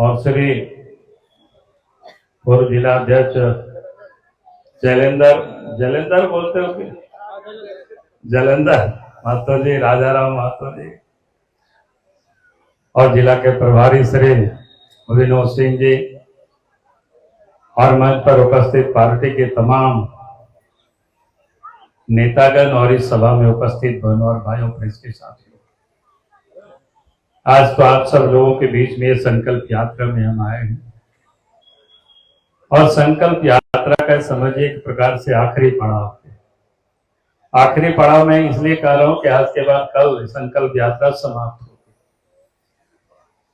और श्री पूर्व जिला अध्यक्ष जलेंदर बोलते हो कि जलेंदर महतो जी, राजाराम महतो जी, और जिला के प्रभारी श्री विनोद सिंह जी, और मंच पर उपस्थित पार्टी के तमाम नेतागण और इस सभा में उपस्थित बहनों और भाइयों, प्रेस के साथियों, आज तो आप सब लोगों के बीच में संकल्प यात्रा में हम आए हैं। और संकल्प यात्रा का समझिए एक प्रकार से आखिरी पड़ाव है। आखिरी पड़ाव में इसलिए कह रहा हूं कि आज के बाद कल संकल्प यात्रा समाप्त होगी,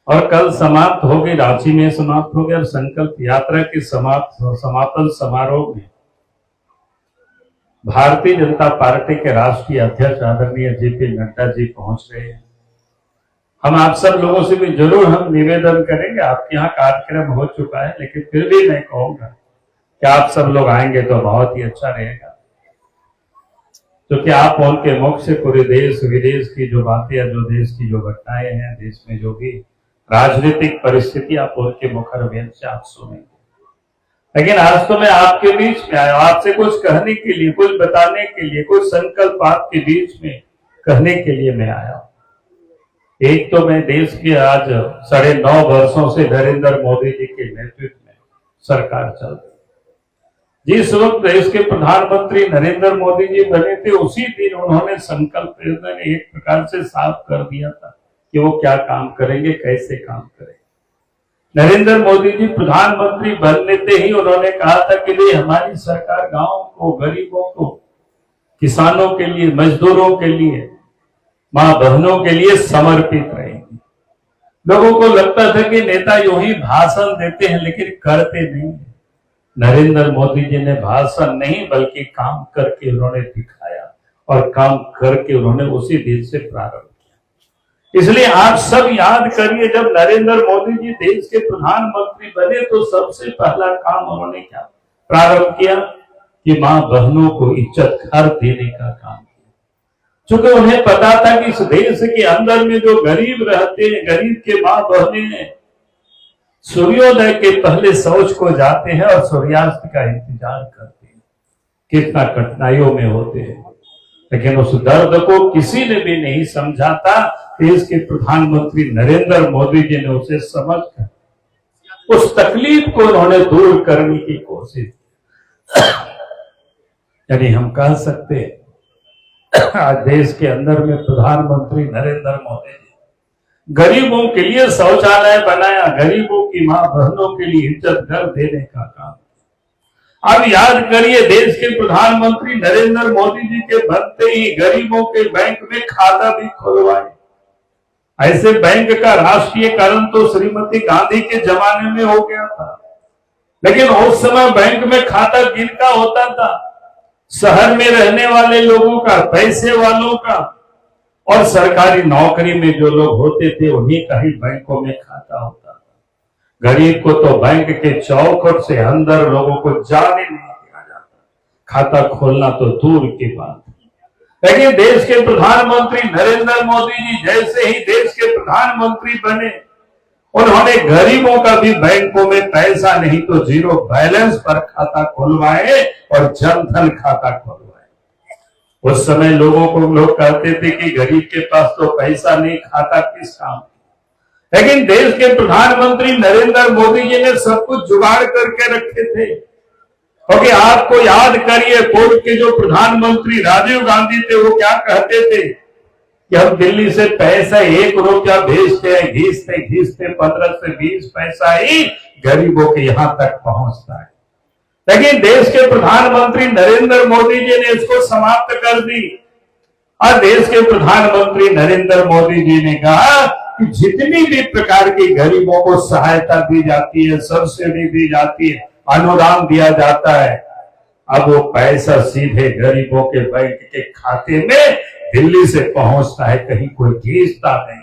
और कल समाप्त होगी, रांची में समाप्त होगी, और संकल्प यात्रा के समापन समारोह में भारतीय जनता पार्टी के राष्ट्रीय अध्यक्ष आदरणीय जेपी नड्डा जी पहुंच रहे हैं। हम आप सब लोगों से भी जरूर हम निवेदन करेंगे, आपके यहाँ कार्यक्रम हो चुका है, लेकिन फिर भी मैं कहूंगा कि आप सब लोग आएंगे तो बहुत ही अच्छा रहेगा, क्योंकि आप उनके मुख से पूरे देश विदेश की जो बातें, जो देश की जो घटनाएं हैं, देश में जो भी राजनीतिक परिस्थिति, आप उनके मुखर से आप सुनेंगे। लेकिन आज तो मैं आपके बीच में आया, आपसे कुछ कहने के लिए, कुछ बताने के लिए, कुछ संकल्प आपके बीच में कहने के लिए मैं आया हूं। एक तो मैं देश के आज 9.5 वर्षों से नरेंद्र मोदी जी के नेतृत्व में सरकार चल रही। जिस वक्त देश के प्रधानमंत्री नरेंद्र मोदी जी बने थे, उसी दिन उन्होंने संकल्प एक प्रकार से साफ कर दिया था कि वो क्या काम करेंगे, कैसे काम करेंगे। नरेंद्र मोदी जी प्रधानमंत्री बनने से ही उन्होंने कहा था कि भाई हमारी सरकार गांवों को, गरीबों को, किसानों के लिए, मजदूरों के लिए, मां बहनों के लिए समर्पित रहेंगी। लोगों को लगता था कि नेता यूं ही भाषण देते हैं लेकिन करते नहीं। नरेंद्र मोदी जी ने भाषण नहीं बल्कि काम करके उन्होंने दिखाया, और काम करके उन्होंने उसी दिन से प्रारंभ किया। इसलिए आप सब याद करिए, जब नरेंद्र मोदी जी देश के प्रधानमंत्री बने तो सबसे पहला काम उन्होंने क्या प्रारंभ किया कि मां बहनों को इज्जत घर देने का काम। चूंकि उन्हें पता था कि इस देश के अंदर में जो गरीब रहते हैं, गरीब के मां बहनें सूर्योदय के पहले शौच को जाते हैं और सूर्यास्त का इंतजार करते हैं, कितना कठिनाइयों में होते हैं, लेकिन उस दर्द को किसी ने भी नहीं समझा था। देश के प्रधानमंत्री नरेंद्र मोदी जी ने उसे समझकर उस तकलीफ को उन्होंने दूर करने की कोशिश की। यानी हम कह सकते हैं आज देश के अंदर में प्रधानमंत्री नरेंद्र मोदी जी गरीबों के लिए शौचालय बनाया, गरीबों की मां बहनों के लिए इज्जत घर देने का काम। अब याद करिए, देश के प्रधानमंत्री नरेंद्र मोदी जी के बनते ही गरीबों के बैंक में खाता भी खुलवाए। ऐसे बैंक का राष्ट्रीयकरण तो श्रीमती गांधी के जमाने में हो गया था, लेकिन उस समय बैंक में खाता किनका होता था? शहर में रहने वाले लोगों का, पैसे वालों का, और सरकारी नौकरी में जो लोग होते थे उन्हीं का ही बैंकों में खाता होता था। गरीब को तो बैंक के चौखट से अंदर लोगों को जाने नहीं दिया जाता, खाता खोलना तो दूर की बात है। लेकिन देश के प्रधानमंत्री नरेंद्र मोदी जी जैसे ही देश के प्रधानमंत्री बने, उन्होंने गरीबों का भी बैंकों में पैसा नहीं तो जीरो बैलेंस पर खाता खुलवाए और जनधन खाता खुलवाए। उस समय लोगों को लोग कहते थे कि गरीब के पास तो पैसा नहीं, खाता किस काम। लेकिन देश के प्रधानमंत्री नरेंद्र मोदी जी ने सब कुछ जुगाड़ करके रखे थे। क्योंकि आपको याद करिए, पूर्व के जो प्रधानमंत्री राजीव गांधी थे, वो क्या कहते थे कि हम दिल्ली से पैसा 1 रुपया भेजते हैं, घीसते 15 से 20 पैसा ही गरीबों के यहां तक पहुंचता है। लेकिन देश के प्रधानमंत्री नरेंद्र मोदी जी ने इसको समाप्त कर दी, और देश के प्रधानमंत्री नरेंद्र मोदी जी ने कहा कि जितनी भी प्रकार की गरीबों को सहायता दी जाती है, सब्सिडी दी जाती है, अनुदान दिया जाता है, अब वो पैसा सीधे गरीबों के बैंक के खाते में दिल्ली से पहुंचता है, कहीं कोई भेजता नहीं।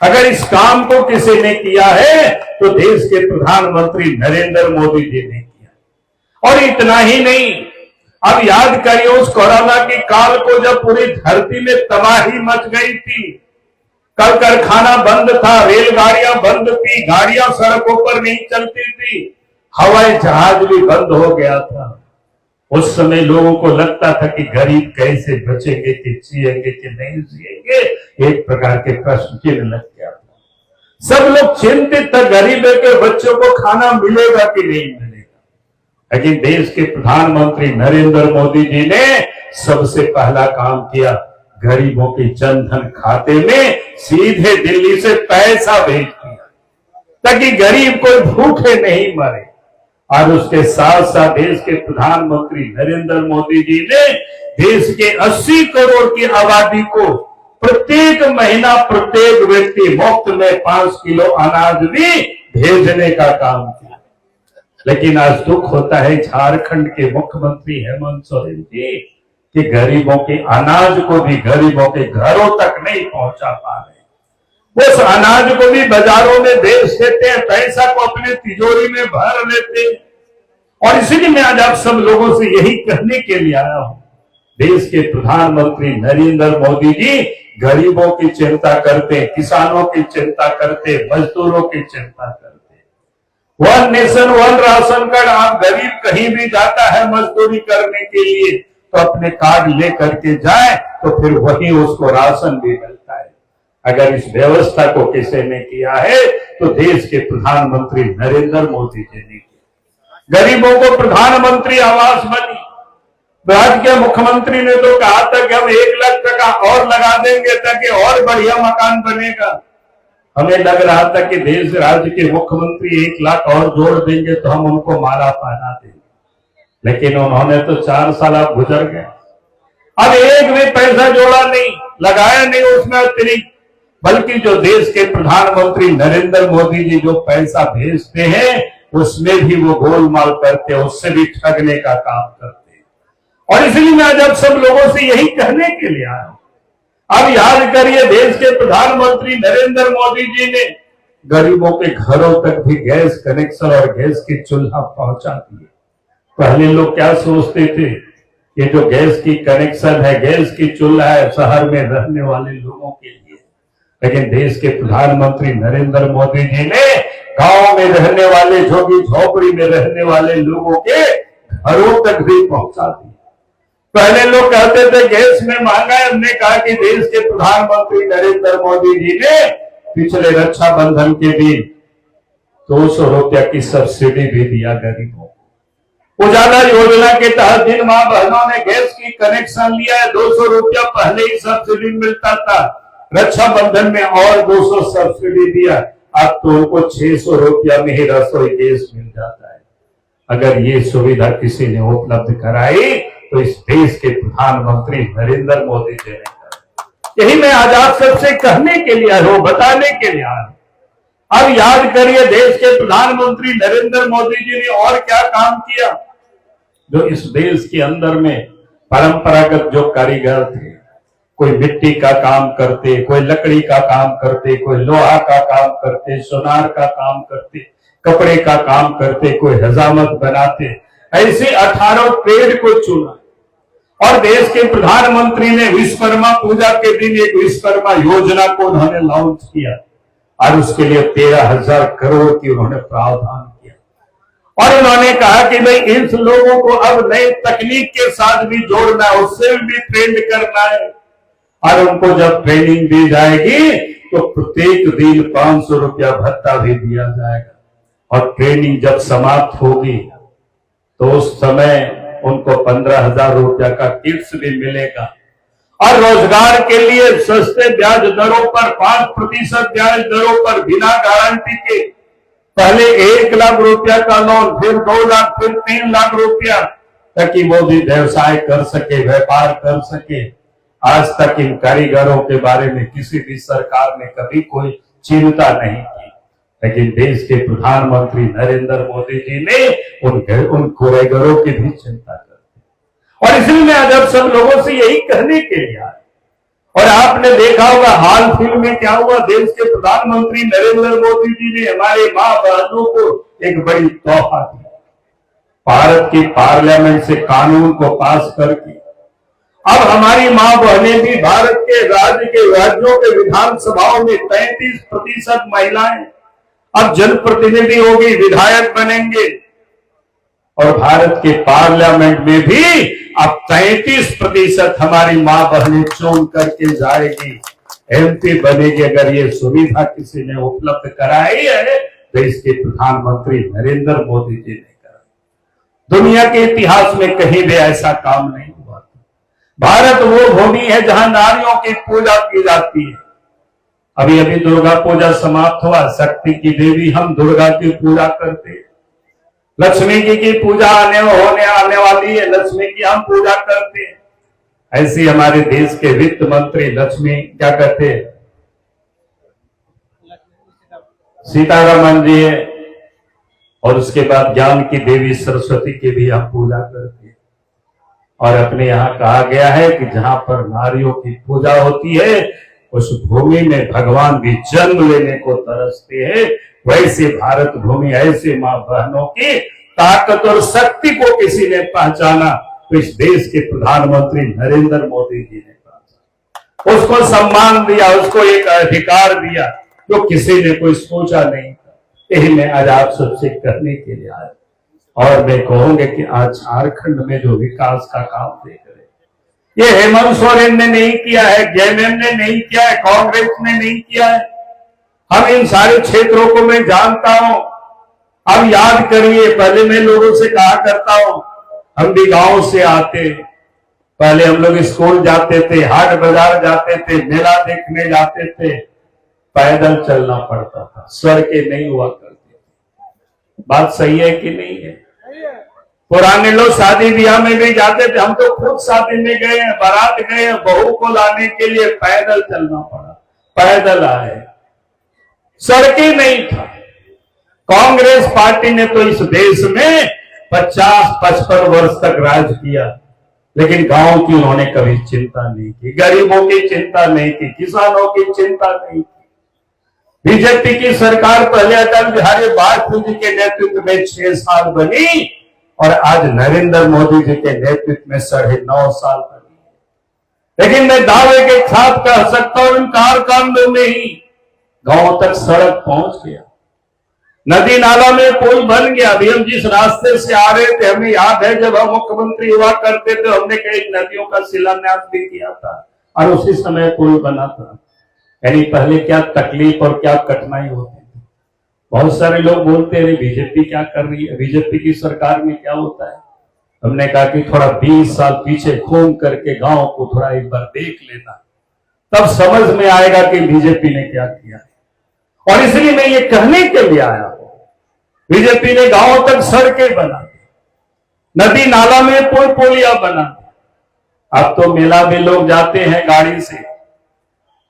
अगर इस काम को किसी ने किया है तो देश के प्रधानमंत्री नरेंद्र मोदी जी ने किया। और इतना ही नहीं, अब याद करिए उस कोरोना के काल को, जब पूरी धरती में तबाही मच गई थी, कल कारखाना बंद था, रेलगाड़ियां बंद थी, गाड़ियां सड़कों पर नहीं चलती थी, हवाई जहाज भी बंद हो गया था। उस समय लोगों को लगता था कि गरीब कैसे बचेंगे, कि जिएंगे कि नहीं जिएंगे, एक प्रकार के प्रश्न चिन्ह लग गया था। सब लोग चिंतित थे गरीब के बच्चों को खाना मिलेगा कि नहीं मिलेगा। लेकिन देश के प्रधानमंत्री नरेंद्र मोदी जी ने सबसे पहला काम किया, गरीबों के जनधन खाते में सीधे दिल्ली से पैसा भेज दिया ताकि गरीब कोई भूखे नहीं मरे। और उसके साथ साथ देश के प्रधानमंत्री नरेंद्र मोदी जी ने देश के 80 करोड़ की आबादी को प्रत्येक महीना प्रत्येक व्यक्ति मुफ्त में 5 किलो अनाज भी भेजने का काम किया। लेकिन आज दुख होता है झारखंड के मुख्यमंत्री हेमंत सोरेन जी कि गरीबों के अनाज को भी गरीबों के घरों तक नहीं पहुंचा पा रहे। उस अनाज को भी बाजारों में बेच देते हैं, पैसा को अपने तिजोरी में भर लेते हैं। और इसीलिए मैं आज आप सब लोगों से यही कहने के लिए आया हूं, देश के प्रधानमंत्री नरेंद्र मोदी जी गरीबों की चिंता करते, किसानों की चिंता करते, मजदूरों की चिंता करते। One nation one ration card, आप गरीब कहीं भी जाता है मजदूरी करने के लिए तो अपने कार्ड लेकर के जाए तो फिर वही उसको राशन भी मिलता है। अगर इस व्यवस्था को किसी ने किया है तो देश के प्रधानमंत्री नरेंद्र मोदी जी ने किया। गरीबों को प्रधानमंत्री आवास बनी, राज्य के मुख्यमंत्री ने तो कहा था कि हम 1 लाख टका और लगा देंगे ताकि और बढ़िया मकान बनेगा। हमें लग रहा था कि देश राज्य के मुख्यमंत्री 1 लाख और जोड़ देंगे तो हम उनको माला पहना देंगे, लेकिन उन्होंने तो 4 साल अब गुजर गए, अब एक भी पैसा जोड़ा नहीं, लगाया नहीं उसमें अतिरिक्त। बल्कि जो देश के प्रधानमंत्री नरेंद्र मोदी जी जो पैसा भेजते हैं उसमें भी वो गोलमाल करते हैं, उससे भी ठगने का काम करते हैं। और इसलिए मैं आज आप सब लोगों से यही कहने के लिए आया हूं। अब याद करिए, देश के प्रधानमंत्री नरेंद्र मोदी जी ने गरीबों के घरों तक भी गैस कनेक्शन और गैस की चूल्हा पहुंचा दिए। पहले लोग क्या सोचते थे, ये जो गैस की कनेक्शन है, गैस की चूल्हा है शहर में रहने वाले लोगों के लिए, लेकिन देश के प्रधानमंत्री नरेंद्र मोदी जी ने गांव में रहने वाले, झोगी झोपड़ी में रहने वाले लोगों के घरों तक भी पहुंचा दी। पहले लोग कहते थे गैस में महंगा है, हमने कहा कि देश के प्रधानमंत्री नरेंद्र मोदी जी ने पिछले रक्षाबंधन के दिन 200 रुपया की सब्सिडी भी दिया गरीबों को। उजाला योजना के तहत जिन मां बहनों ने गैस की कनेक्शन लिया है, 200 रुपया पहले ही सब्सिडी मिलता था, रक्षाबंधन में और 200 सब्सिडी दिया, अब तो उनको 600 रुपया में ही रसोई गैस मिल जाता है। अगर ये सुविधा किसी ने उपलब्ध कराई तो इस देश के प्रधानमंत्री नरेंद्र मोदी जी ने कराई। यही मैं आज आप सबसे कहने के लिए आया हूं, बताने के लिए आया हूं। अब याद करिए, देश के प्रधानमंत्री नरेंद्र मोदी जी ने और क्या काम किया। जो इस देश के अंदर में परंपरागत जो कारीगर थे, कोई मिट्टी का काम करते, कोई लकड़ी का काम करते, कोई लोहा का काम करते, सोनार का काम करते, कपड़े का काम करते, कोई हजामत बनाते, ऐसे 18 ट्रेड को चुना। और देश के प्रधानमंत्री ने विश्वकर्मा पूजा के दिन एक विश्वकर्मा योजना को उन्होंने लॉन्च किया और उसके लिए 13,000 करोड़ की उन्होंने प्रावधान किया। और उन्होंने कहा कि भाई इन लोगों को अब नई तकनीक के साथ भी जोड़ना है, उससे भी ट्रेंड करना है। और उनको जब ट्रेनिंग दी जाएगी तो प्रत्येक दिन 500 रुपया भत्ता भी दिया जाएगा। और ट्रेनिंग जब समाप्त होगी तो उस समय उनको 15,000 रुपया का किट्स भी मिलेगा। और रोजगार के लिए सस्ते ब्याज दरों पर, 5% ब्याज दरों पर, बिना गारंटी के, पहले 1 लाख रुपया का लोन, फिर 2 लाख, फिर 3 लाख रुपया, ताकि वो भी व्यवसाय कर सके, व्यापार कर सके। आज तक इन कारीगरों के बारे में किसी भी सरकार ने कभी कोई चिंता नहीं की, लेकिन देश के प्रधानमंत्री नरेंद्र मोदी जी ने उन कारीगरों की भी चिंता कर। और इसलिए मैं आज आप सब लोगों से यही कहने के लिए आया। और आपने देखा होगा हाल फिल्म में क्या हुआ, देश के प्रधानमंत्री नरेंद्र मोदी जी ने हमारे मां बहनों को एक बड़ी तोहफा दी। भारत की पार्लियामेंट से कानून को पास करके अब हमारी मां बहनें भी भारत के राज्यों के विधानसभाओं में 33% महिलाएं अब जनप्रतिनिधि होगी, विधायक बनेंगे। और भारत के पार्लियामेंट में भी अब 33% हमारी मां बहनें चुन करके जाएगी, एमपी बनेगी। अगर ये सुविधा किसी ने उपलब्ध कराई है तो इसके प्रधानमंत्री नरेंद्र मोदी जी ने करा। दुनिया के इतिहास में कहीं भी ऐसा काम नहीं हुआ। भारत वो भूमि है जहां नारियों की पूजा की जाती है। अभी अभी दुर्गा पूजा समाप्त हुआ, शक्ति की देवी हम दुर्गा की पूजा करते हैं। लक्ष्मी जी की पूजा आने वाली है, लक्ष्मी की हम पूजा करते हैं। ऐसे हमारे देश के वित्त मंत्री लक्ष्मी क्या कहते हैं, सीतारमन जी है। और उसके बाद ज्ञान की देवी सरस्वती की भी हम पूजा करते हैं। और अपने यहाँ कहा गया है कि जहां पर नारियों की पूजा होती है उस भूमि में भगवान भी जन्म लेने को तरसते हैं। वैसे भारत भूमि ऐसे मां बहनों की ताकत और शक्ति को किसी ने पहचाना तो इस देश के प्रधानमंत्री नरेंद्र मोदी जी ने पहचाना, उसको सम्मान दिया, उसको एक अधिकार दिया जो किसी ने कोई सोचा नहीं था। यही मैं आज आप सबसे करने के लिए आया। और मैं कहूंगा कि आज झारखंड में जो विकास का काम देख रहे, ये हेमंत सोरेन ने नहीं किया है, जेएमएम ने नहीं किया है, कांग्रेस ने नहीं किया है। हम इन सारे क्षेत्रों को मैं जानता हूं। अब याद करिए, पहले मैं लोगों से कहा करता हूं, हम भी गांव से आते, पहले हम लोग स्कूल जाते थे, हाट बाजार जाते थे, मेला देखने जाते थे, पैदल चलना पड़ता था, सड़कें नहीं हुआ करती। बात सही है कि नहीं है? पुराने लोग शादी ब्याह में भी जाते थे, हम तो खुद शादी में गए हैं, बारात गए हैं, बहू को लाने के लिए पैदल चलना पड़ा, पैदल आए, सड़कें नहीं था। कांग्रेस पार्टी ने तो इस देश में 50-55 वर्ष तक राज किया, लेकिन गांव की उन्होंने कभी चिंता नहीं की, गरीबों की चिंता नहीं की, किसानों की चिंता नहीं की। बीजेपी की सरकार पहले अटल बिहारी वाजपेयी जी के नेतृत्व में 6 साल बनी और आज नरेंद्र मोदी जी के नेतृत्व में 9.5 साल बनी। लेकिन मैं दावे के साथ कह सकता हूं, इन कार्यकालों में ही गांव तक सड़क पहुंच गया, नदी नाला में पुल बन गया। अभी हम जिस रास्ते से आ रहे थे, हमें याद है जब हम मुख्यमंत्री हुआ करते थे, हमने कई नदियों का शिलान्यास भी किया था और उसी समय पुल बना था। यानी पहले क्या तकलीफ और क्या कठिनाई होती थी। बहुत सारे लोग बोलते हैं बीजेपी क्या कर रही है, बीजेपी की सरकार में क्या होता है। हमने कहा कि थोड़ा 20 साल पीछे घूम करके गांव को थोड़ा एक बार देख लेना, तब समझ में आएगा कि बीजेपी ने क्या किया। और इसलिए मैं ये कहने के लिए आया, बीजेपी ने गांवों तक सड़कें बना दी, नदी नाला में पुल पुलिया बना दी। अब तो मेला भी लोग जाते हैं गाड़ी से,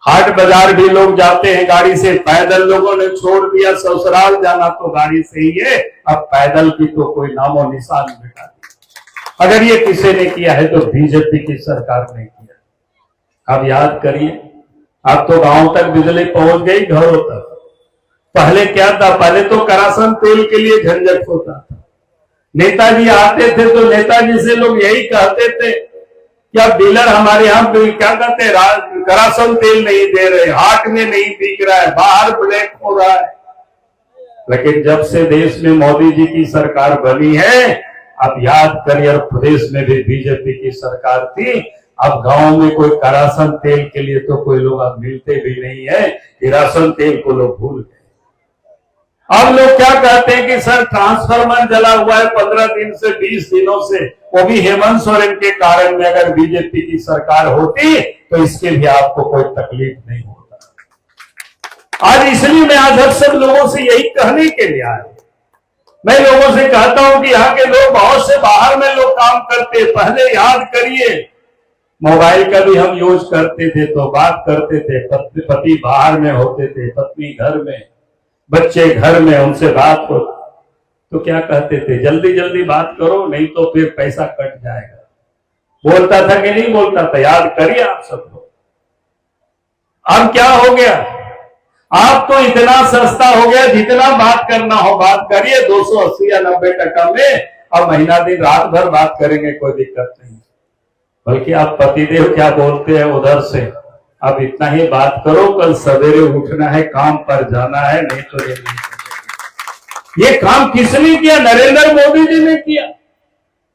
हाट बाजार भी लोग जाते हैं गाड़ी से, पैदल लोगों ने छोड़ दिया, ससुराल जाना तो गाड़ी से ही है, अब पैदल की तो कोई नामो निशान मिटा दिया। अगर ये किसी ने किया है तो बीजेपी की सरकार ने किया। अब याद करिए, अब तो गांव तक बिजली पहुंच गई, घरों तक। पहले क्या था, पहले तो करासन तेल के लिए झंझट होता था। नेताजी आते थे तो नेताजी से लोग यही कहते थे, क्या डीलर हमारे यहाँ क्या कहते हैं, करासन तेल नहीं दे रहे, हाट में नहीं बिक रहा है, बाहर ब्लैक हो रहा है। लेकिन जब से देश में मोदी जी की सरकार बनी है, अब याद करिए, और प्रदेश में भी बीजेपी की सरकार थी, अब गांव में कोई करासन तेल के लिए तो कोई लोग अब मिलते भी नहीं है, किरासन तेल को लोग भूल गए। अब लोग क्या कहते हैं कि सर ट्रांसफार्मर जला हुआ है 15 दिन से 20 दिनों से, वो भी हेमंत सोरेन के कारण में। अगर बीजेपी की सरकार होती तो इसके भी आपको कोई तकलीफ नहीं होता। आज इसलिए मैं आज अब सब लोगों से यही कहने के लिए आया। मैं लोगों से कहता हूं कि यहाँ के लोग बहुत से बाहर में लोग काम करते, पहले याद करिए मोबाइल का भी हम यूज करते थे तो बात करते थे, पति बाहर में होते थे, पत्नी घर में, बच्चे घर में, उनसे बात हो तो क्या कहते थे, जल्दी जल्दी बात करो नहीं तो फिर पैसा कट जाएगा। बोलता था कि नहीं बोलता था, याद करिए आप सब लोग। अब क्या हो गया, आप तो इतना सस्ता हो गया, जितना बात करना हो बात करिए, 280 या 90 टका में, अब महीना दिन रात भर बात करेंगे, कोई दिक्कत नहीं। बल्कि आप पतिदेव क्या बोलते हैं उधर से, अब इतना ही बात करो, कल सवेरे उठना है, काम पर जाना है, नहीं तो ये काम किसने किया? नरेंद्र मोदी जी ने किया।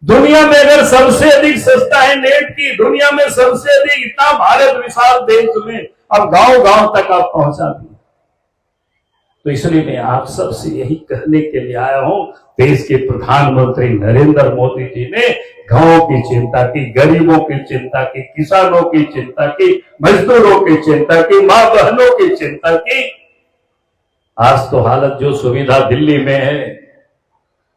दुनिया में अगर सबसे अधिक सस्ता है नेट की, दुनिया में सबसे अधिक, इतना भारत विशाल देश में अब गांव गांव तक आप पहुंचा दिए। तो इसलिए मैं आप सबसे यही कहने के लिए आया हूं, देश के प्रधानमंत्री नरेंद्र मोदी जी ने गांवों की चिंता की, गरीबों की चिंता की, किसानों की चिंता की, मजदूरों की चिंता की, मां बहनों की चिंता की। आज तो हालत जो सुविधा दिल्ली में है,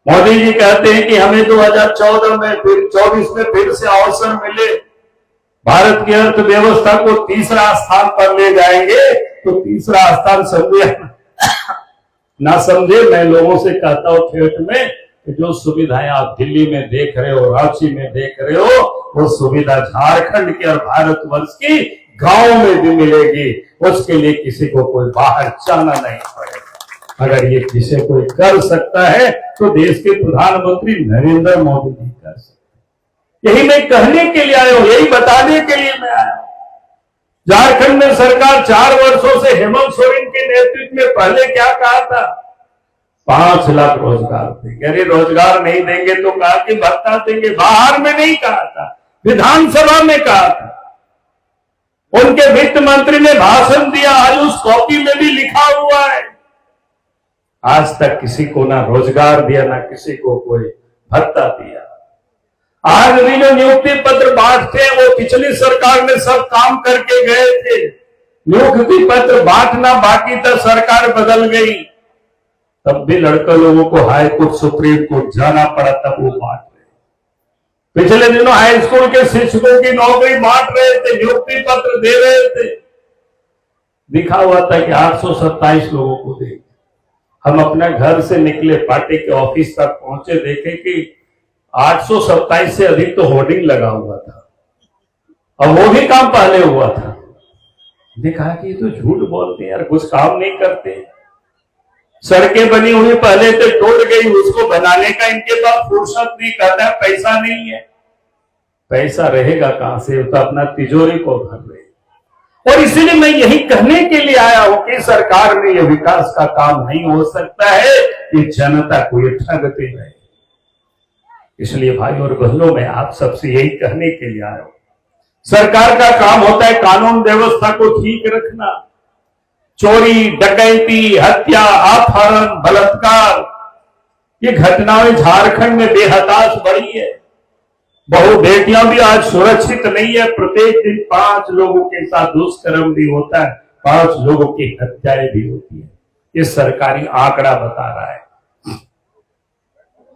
मोदी जी कहते हैं कि हमें 2014 में फिर 24 में फिर से अवसर मिले, भारत की अर्थव्यवस्था को तीसरा स्थान पर ले जाएंगे। तो तीसरा स्थान समझे ना समझे, मैं लोगों से कहता हूं ठेठ में कि जो सुविधाएं आप दिल्ली में देख रहे हो, रांची में देख रहे हो, वो सुविधा झारखंड की और भारतवर्ष की गांव में भी मिलेगी। उसके लिए किसी को कोई बाहर जाना नहीं पड़ेगा। अगर ये किसी कोई कर सकता है तो देश के प्रधानमंत्री नरेंद्र मोदी जी कर सकते। यही मैं कहने के लिए आया हूं, यही बताने के लिए मैं आया हूं। झारखंड में सरकार 4 वर्षों से हेमंत सोरेन के नेतृत्व में पहले क्या कहा था? 5 लाख रोजगार देंगे। अरे रोजगार नहीं देंगे तो कहा कि भत्ता देंगे। बाहर में नहीं कहा था, विधानसभा में कहा था। उनके वित्त मंत्री ने भाषण दिया, आज उस कॉपी में भी लिखा हुआ है। आज तक किसी को ना रोजगार दिया, ना किसी को कोई भत्ता दिया। आज भी जो नियुक्ति पत्र बांटते हैं वो पिछली सरकार में सब काम करके गए थे। नियुक्ति पत्र बांटना बाकी था, सरकार बदल गई, तब भी लड़के लोगों को हाई कोर्ट सुप्रीम कोर्ट जाना पड़ा, तब वो बांट रहे। पिछले दिनों हाई स्कूल के शिक्षकों की नौकरी बांट रहे थे, नियुक्ति पत्र दे रहे थे, लिखा हुआ था कि 827 लोगों को देंगे। हम अपने घर से निकले, पार्टी के ऑफिस तक पहुंचे, देखे कि 827 से अधिक तो होर्डिंग लगा हुआ था, और वो भी काम पहले हुआ था। मैंने कहा कि ये तो झूठ बोलते हैं यार, कुछ काम नहीं करते। सड़कें बनी हुई पहले से टूट गई, उसको बनाने का इनके पास फुर्सत नहीं, करना पैसा नहीं है। पैसा रहेगा कहां से? तो अपना तिजोरी को भर रहे। और इसीलिए मैं यही कहने के लिए आया हूं कि सरकार में यह विकास का काम नहीं हो सकता है कि जनता को ये ठगते रहे। इसलिए भाई और बहनों, मैं आप सबसे यही कहने के लिए आया हूं, सरकार का काम होता है कानून व्यवस्था को ठीक रखना। चोरी, डकैती, हत्या, अपहरण, बलात्कार, ये घटनाएं झारखंड में बेहताश बढ़ी है। बहु बेटियां भी आज सुरक्षित नहीं है। प्रत्येक दिन 5 लोगों के साथ दुष्कर्म भी होता है, 5 लोगों की हत्याएं भी होती है। ये सरकारी आंकड़ा बता रहा है।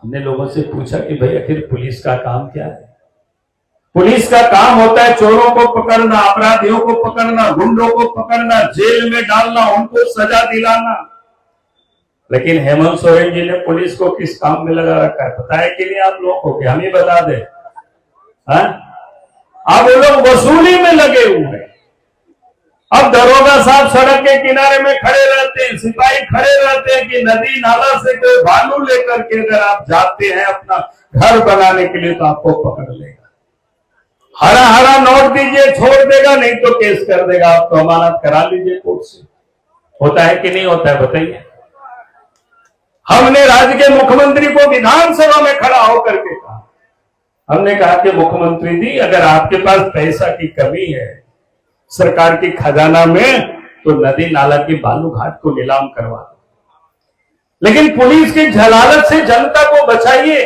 हमने लोगों से पूछा कि भाई आखिर पुलिस का काम क्या है? पुलिस का काम होता है चोरों को पकड़ना, अपराधियों को पकड़ना, गुंडों को पकड़ना, जेल में डालना, उनको सजा दिलाना। लेकिन हेमंत सोरेन जी ने पुलिस को किस काम में लगा रखा है पता है कि नहीं आप लोगों को? कि हम ही बता दें? अब वो लोग वसूली में लगे हुए हैं। अब दरोगा साहब सड़क के किनारे में खड़े रहते हैं, सिपाही खड़े रहते हैं कि नदी नाला से कोई बालू लेकर के अगर आप जाते हैं अपना घर बनाने के लिए तो आपको पकड़ लेगा। हरा हरा नोट दीजिए, छोड़ देगा, नहीं तो केस कर देगा, आप तो अमानत करा लीजिए कोर्ट से। होता है कि नहीं होता है बताइए? हमने राज्य के मुख्यमंत्री को विधानसभा में खड़ा होकर के कहा, हमने कहा कि मुख्यमंत्री जी अगर आपके पास पैसा की कमी है सरकार की खजाना में तो नदी नाला की बालू घाट को नीलाम करवा दो, लेकिन पुलिस की जलालत से जनता को बचाइए।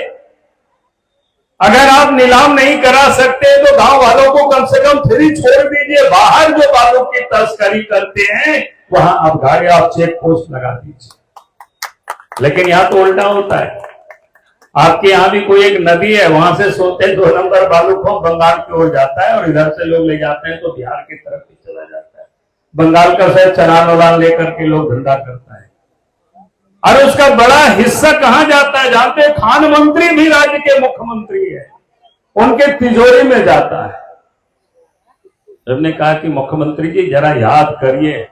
अगर आप नीलाम नहीं करा सकते तो गांव वालों को कम से कम फ्री छोड़ दीजिए। बाहर जो बालू की तस्करी करते हैं वहां आप गाड़ी, आप चेक पोस्ट लगा दीजिए। लेकिन यहां तो उल्टा होता है। आपके यहां भी कोई एक नदी है, वहां से सोते 2 नंबर बालू को बंगाल की ओर जाता है और इधर से लोग ले जाते हैं तो बिहार की तरफ भी चला जाता है। बंगाल का शायद चलान वलान लेकर के लोग धंधा करता है। और उसका बड़ा हिस्सा कहां जाता है जानते हैं? खान मंत्री भी राज्य के मुख्यमंत्री है, उनके तिजोरी में जाता है। हमने कहा कि मुख्यमंत्री जी जरा याद करिए,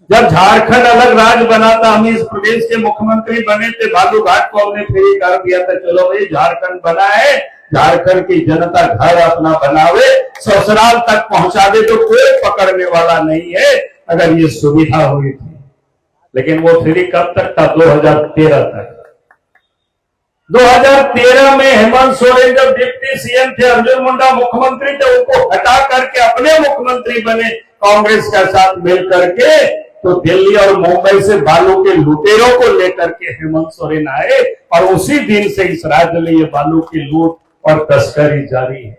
जब झारखंड अलग राज्य बना था, हम इस प्रदेश के मुख्यमंत्री बने थे, बालू घाट को हमने फ्री कर दिया था। चलो भाई झारखंड बना है झारखंड की जनता घर अपना बनावे, ससुराल तक पहुंचा दे तो कोई पकड़ने वाला नहीं है, अगर ये सुविधा हुई थी। लेकिन वो फ्री कब तक था? 2013 तक। 2013 में हेमंत सोरेन जब डिप्टी सीएम थे, अर्जुन मुंडा मुख्यमंत्री थे, उनको हटा करके अपने मुख्यमंत्री बने कांग्रेस के साथ मिल करके, तो दिल्ली और मुंबई से बालू के लुटेरों को लेकर के हेमंत सोरेन आए और उसी दिन से इस राज्य में ये बालू की लूट और तस्करी जारी है।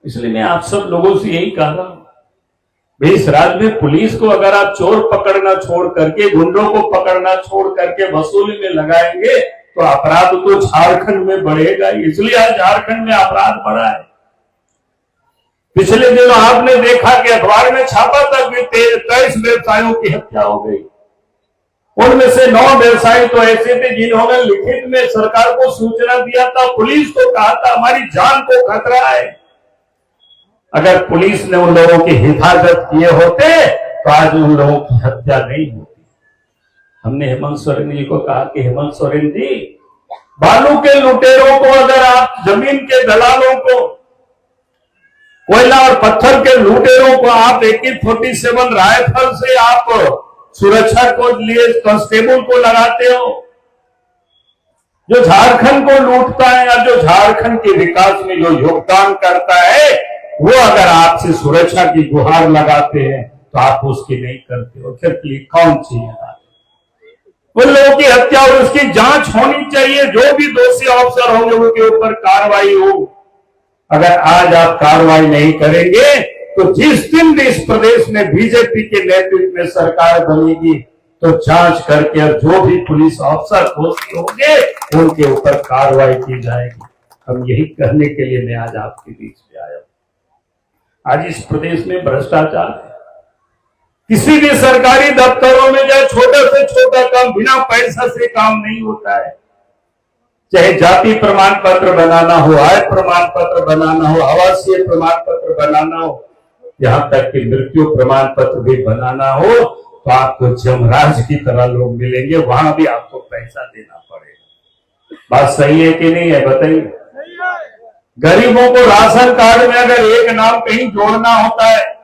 इसलिए मैं आप सब लोगों से यही कह रहा हूं, भाई इस राज्य में पुलिस को अगर आप चोर पकड़ना छोड़ करके, गुंडों को पकड़ना छोड़ करके वसूली में लगाएंगे तो अपराध तो झारखंड में बढ़ेगा। इसलिए आज झारखंड में अपराध बढ़ा है। पिछले दिनों आपने देखा कि अखबार में छापा था कि 23 व्यवसायियों की हत्या हो गई। उनमें से 9 व्यवसायी तो ऐसे थे जिन्होंने लिखित में सरकार को सूचना दिया था, पुलिस को कहा था हमारी जान को खतरा है। अगर पुलिस ने उन लोगों की हिफाजत किए होते तो आज उन लोगों की हत्या नहीं होती। हमने हेमंत सोरेन जी को कहा कि हेमंत सोरेन जी, बालू के लुटेरों को, अगर आप जमीन के दलालों को, कोयला और पत्थर के लुटेरों को आप AK-47 राइफल से आप सुरक्षा को लिए कांस्टेबल को लगाते हो, जो झारखंड को लूटता है या जो झारखंड के विकास में जो योगदान करता है, वो अगर आपसे सुरक्षा की गुहार लगाते हैं तो आप उसकी नहीं करते हो। फिर कौन चाहिए? उन लोगों की हत्या और उसकी जांच होनी चाहिए। जो भी दोषी अफसर होंगे उनके ऊपर कार्रवाई हो। अगर आज आप कार्रवाई नहीं करेंगे तो जिस दिन भी इस प्रदेश में बीजेपी के नेतृत्व में सरकार बनेगी तो जांच करके और जो भी पुलिस अफसर दोषी होंगे उनके ऊपर कार्रवाई की जाएगी। हम यही कहने के लिए मैं आज आपके बीच में आया हूं। आज इस प्रदेश में भ्रष्टाचार है। किसी भी सरकारी दफ्तरों में चाहे छोटा से छोटा काम बिना पैसा से काम नहीं होता है। चाहे जाति प्रमाण पत्र बनाना हो, आय प्रमाण पत्र बनाना हो, आवासीय प्रमाण पत्र बनाना हो, यहां तक कि मृत्यु प्रमाण पत्र भी बनाना हो, तो आपको जमराज की तरह लोग मिलेंगे, वहां भी आपको पैसा देना पड़ेगा। बात सही है कि नहीं है? बताइए। गरीबों को राशन कार्ड में अगर एक नाम कहीं जोड़ना होता है,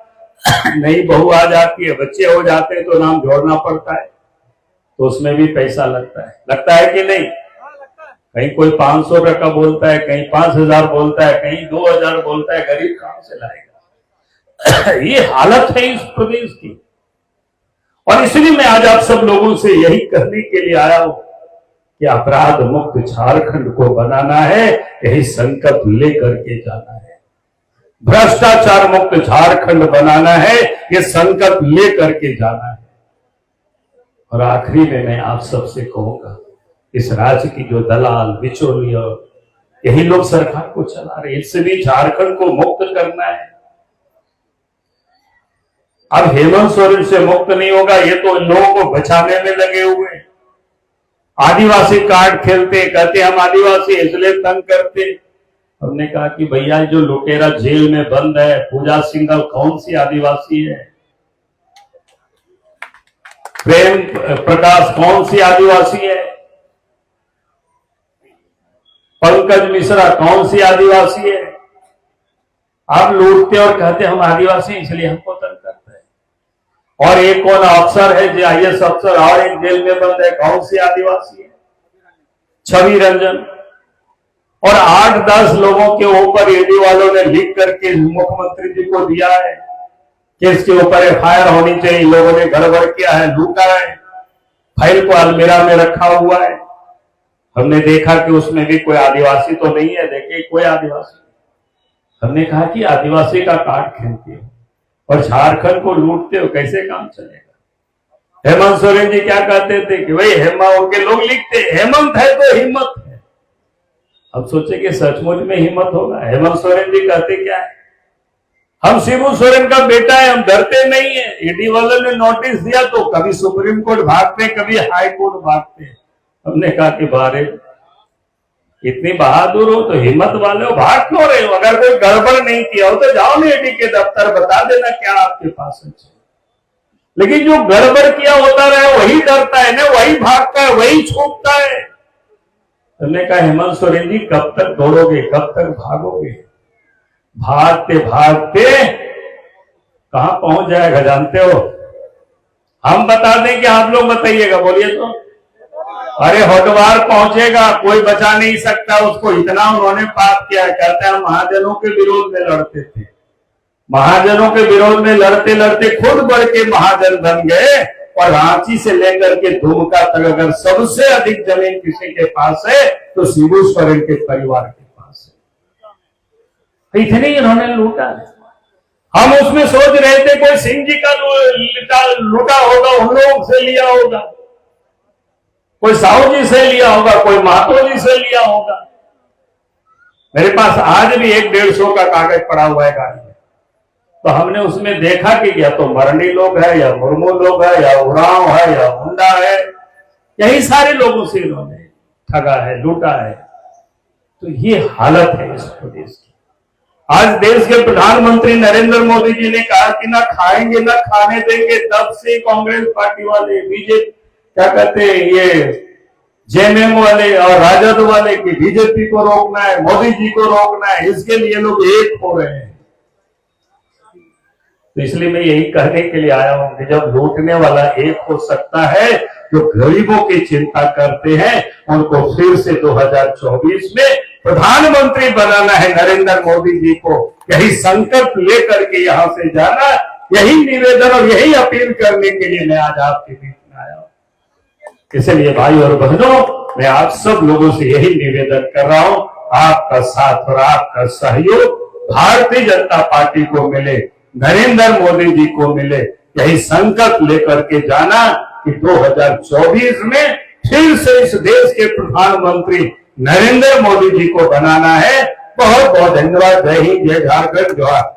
नई बहू आ जाती है, बच्चे हो जाते हैं तो नाम जोड़ना पड़ता है, तो उसमें भी पैसा लगता है कि नहीं? कहीं कोई 500 रुपए का बोलता है, कहीं 5000 बोलता है, कहीं 2000 बोलता है। गरीब कहां से लाएगा? ये हालत है इस प्रदेश की। और इसलिए मैं आज आप सब लोगों से यही कहने के लिए आया हूं कि अपराध मुक्त झारखंड को बनाना है, यही संकल्प लेकर के जाना है। भ्रष्टाचार मुक्त झारखंड बनाना है, ये संकल्प लेकर के जाना है। और आखिरी में मैं आप सबसे कहूंगा, इस राज्य की जो दलाल बिचौलिया यही लोग सरकार को चला रहे, इससे भी झारखंड को मुक्त करना है। अब हेमंत सोरेन से मुक्त नहीं होगा, ये तो लोगों को बचाने में लगे हुए हैं। आदिवासी कार्ड खेलते, कहते हम आदिवासी इसलिए तंग करते। हमने कहा कि भैया जो लुटेरा जेल में बंद है, पूजा सिंघल कौन सी आदिवासी है? प्रेम प्रकाश कौन सी आदिवासी है? पंकज मिश्रा कौन सी आदिवासी है? आप लूटते और कहते हम आदिवासी इसलिए हमको तंग करते हैं। और एक कौन अफसर है जो IAS अफसर और एक जेल में बंद है, कौन सी आदिवासी है? छवि रंजन। और 8-10 लोगों के ऊपर ED वालों ने लिख करके मुख्यमंत्री जी को दिया है कि इसके ऊपर FIR होनी चाहिए, लोगों ने गड़बड़ किया है, लूटा है, फाइल को अलमीरा में रखा हुआ है। हमने देखा कि उसमें भी कोई आदिवासी तो नहीं है। देखिए कोई आदिवासी। हमने कहा कि आदिवासी का कार्ड खेलते हो और झारखंड को लूटते हो, कैसे काम चलेगा? हेमंत सोरेन जी क्या कहते थे कि भाई हेमंत के लोग लिखते हेमंत है तो हिम्मत है। अब सोचे कि सचमुच में हिम्मत होगा? हेमंत सोरेन जी कहते क्या है? हम शिबू सोरेन का बेटा है, हम डरते नहीं है। ED वालों ने नोटिस दिया तो कभी सुप्रीम कोर्ट भागते, कभी हाई कोर्ट भागते। हमने कहा कि बारे इतनी बहादुर हो तो हिम्मत वाले हो, भाग क्यों रहे हो? अगर कोई गड़बड़ नहीं किया हो तो जाओ ना ED के दफ्तर, बता देना क्या आपके पास है। लेकिन जो गड़बड़ किया होता रहे वही डरता है ना, वही भागता है, वही छूटता है। तुमने कहा हेमंत सोरेन जी कब तक दौड़ोगे, कब तक भागोगे? भागते भागते कहां पहुंच जाएगा जानते हो? हम बता दें कि आप लोग बताइएगा? बोलिए तो। अरे हरिद्वार पहुंचेगा, कोई बचा नहीं सकता उसको, इतना उन्होंने पाप किया। कहते हैं महाजनों के विरोध में लड़ते थे, महाजनों के विरोध में लड़ते लड़ते खुद बढ़ के महाजन बन गए। और रांची से लेकर के दुमका तक अगर सबसे अधिक जमीन किसी के पास है तो शिबू सोरेन के परिवार के पास है। इतने ही इन्होंने लूटा है। हम उसमें सोच रहे थे कोई सिंह जी का लूटा होगा, उन लोगों से लिया होगा, कोई साहू जी से लिया होगा, कोई महतो जी से लिया होगा। मेरे पास आज भी 100-150 का कागज पड़ा हुआ है गाड़ी में। तो हमने उसमें देखा कि या तो मरनी लोग है, या मुर्मू लोग है, या उरांव है, या मुंडा है, यही सारे लोगों से इन्होंने ठगा है, लूटा है। तो ये हालत है इस प्रदेश की। आज देश के प्रधानमंत्री नरेंद्र मोदी जी ने कहा कि ना खाएंगे ना खाने देंगे, तब से कांग्रेस पार्टी वाले, बीजेपी क्या कहते हैं, ये जेएमएम वाले और राजद वाले की बीजेपी को रोकना है, मोदी जी को रोकना है, इसके लिए लोग एक हो रहे हैं। तो इसलिए मैं यही कहने के लिए आया हूं कि जब लूटने वाला एक हो सकता है, जो गरीबों की चिंता करते हैं, उनको फिर से 2024 में प्रधानमंत्री बनाना है नरेंद्र मोदी जी को। यही संकल्प लेकर के यहां से जाना, यही निवेदन और यही अपील करने के लिए मैं आज आपके बीच में आया हूं। इसलिए भाई और बहनों, मैं आप सब लोगों से यही निवेदन कर रहा हूं, आपका साथ और आपका सहयोग भारतीय जनता पार्टी को मिले, नरेंद्र मोदी जी को मिले। यही संकल्प लेकर के जाना कि 2024 में फिर से इस देश के प्रधानमंत्री नरेंद्र मोदी जी को बनाना है। बहुत बहुत धन्यवाद। जय हिंद, जय झारखंड, जोहार।